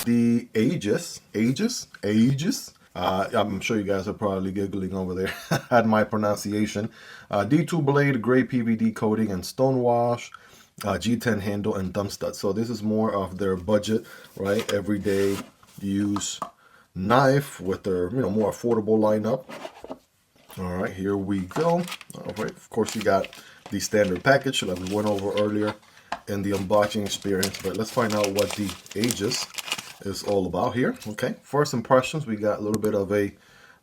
the Aegis. I'm sure you guys are probably giggling over there at my pronunciation. D2 blade, gray PVD coating and stonewash, G10 handle and thumb stud. So this is more of their budget, right? Everyday use knife with their, more affordable lineup. All right, here we go. All right, of course you got the standard package that we went over earlier in the unboxing experience, but let's find out what the Aegis is all about here. Okay, first impressions, we got a little bit of a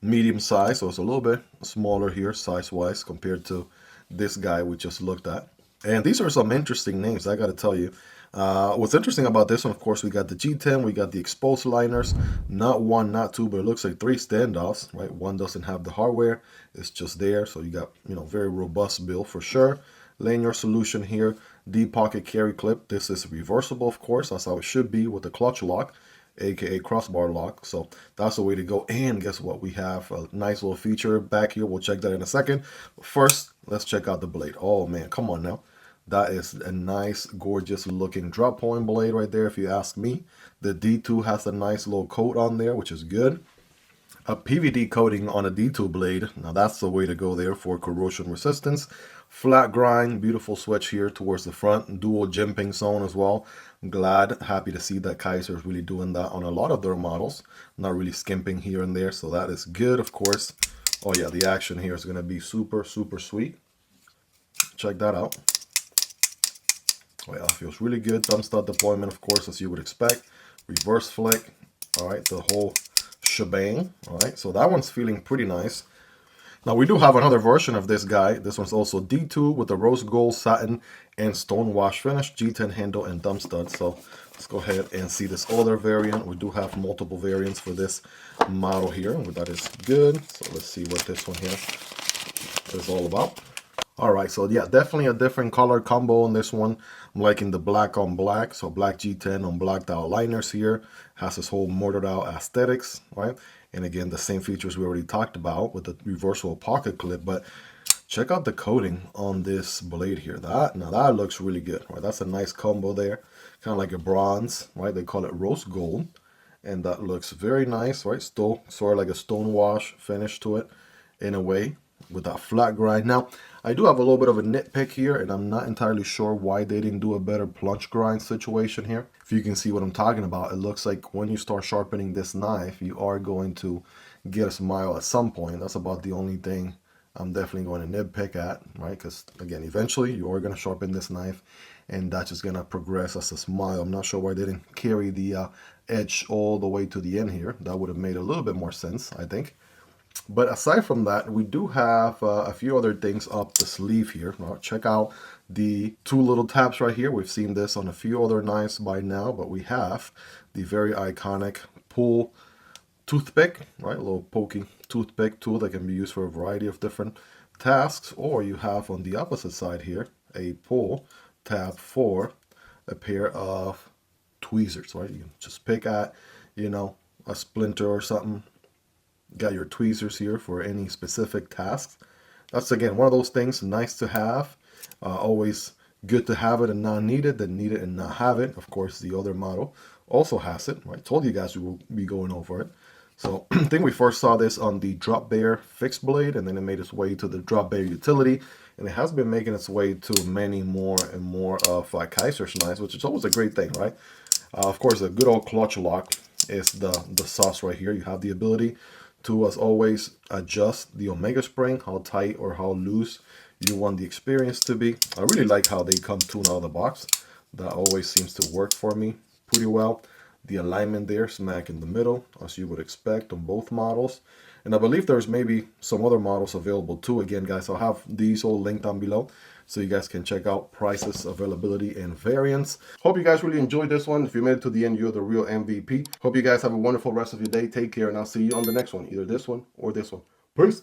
medium size, so it's a little bit smaller here size-wise compared to this guy we just looked at. And these are some interesting names, I gotta tell you. What's interesting about this one, of course, we got the G10, we got the exposed liners, not one, not two, but it looks like 3 standoffs, right? One doesn't have the hardware, it's just there, so you got, very robust build for sure. Lanyard solution here, the pocket carry clip. This is reversible, of course, that's how it should be with the clutch lock, aka crossbar lock. So that's the way to go. And guess what, we have a nice little feature back here. We'll check that in a second, but first let's check out the blade. Oh man, come on now. That is a nice, gorgeous looking drop point blade right there, if you ask me. The D2 has a nice little coat on there, which is good. A PVD coating on a D2 blade. Now that's the way to go there for corrosion resistance. Flat grind, beautiful switch here towards the front. Dual jimping zone as well. Happy to see that Kizer is really doing that on a lot of their models. Not really skimping here and there, so that is good, of course. Oh yeah, the action here is going to be super, super sweet. Check that out. Oh yeah, feels really good. Thumb stud deployment, of course, as you would expect. Reverse flick. All right, the whole shebang. All right, so that one's feeling pretty nice. Now we do have another version of this guy. This one's also D2 with the rose gold satin and stonewash finish, G10 handle and thumb stud. So let's go ahead and see this other variant. We do have multiple variants for this model here, that is good. So let's see what this one here is all about. All right, so yeah, definitely a different color combo on this one. I'm liking the black on black, so black G10 on blacked out liners here. Has this whole mortared out aesthetics, right? And again, the same features we already talked about with the reversible pocket clip. But check out the coating on this blade here. Now that looks really good, right? That's a nice combo there, kind of like a bronze, right? They call it rose gold, and that looks very nice, right? Still sort of like a stonewash finish to it in a way, with that flat grind. Now, I do have a little bit of a nitpick here, and I'm not entirely sure why they didn't do a better plunge grind situation here. If you can see what I'm talking about, it looks like when you start sharpening this knife, you are going to get a smile at some point. That's about the only thing I'm definitely going to nitpick at, right? Because again, eventually you are going to sharpen this knife, and that's just going to progress as a smile. I'm not sure why they didn't carry the edge all the way to the end here. That would have made a little bit more sense, I think. But aside from that, we do have a few other things up the sleeve here. Now, check out the 2 little tabs right here. We've seen this on a few other knives by now, but we have the very iconic pull toothpick, right? A little pokey toothpick tool that can be used for a variety of different tasks. Or you have on the opposite side here a pull tab for a pair of tweezers, right? You can just pick at, a splinter or something. Got your tweezers here for any specific tasks. That's again one of those things nice to have. Always good to have it and not need it, than need it and not have it. Of course, the other model also has it. Right? Told you guys we will be going over it. So I think we first saw this on the Drop Bear fixed blade, and then it made its way to the Drop Bear utility, and it has been making its way to many more and more of Kizer's knives, which is always a great thing, right? Of course, a good old clutch lock is the sauce right here. You have the ability to, as always, adjust the omega spring, how tight or how loose you want the experience to be. I really like how they come tuned out of the box. That always seems to work for me pretty well. The alignment there, smack in the middle, as you would expect on both models. And I believe there's maybe some other models available too. Again, guys, I'll have these all linked down below, so you guys can check out prices, availability, and variants. Hope you guys really enjoyed this one. If you made it to the end, you're the real MVP. Hope you guys have a wonderful rest of your day. Take care, and I'll see you on the next one, either this one or this one. Peace.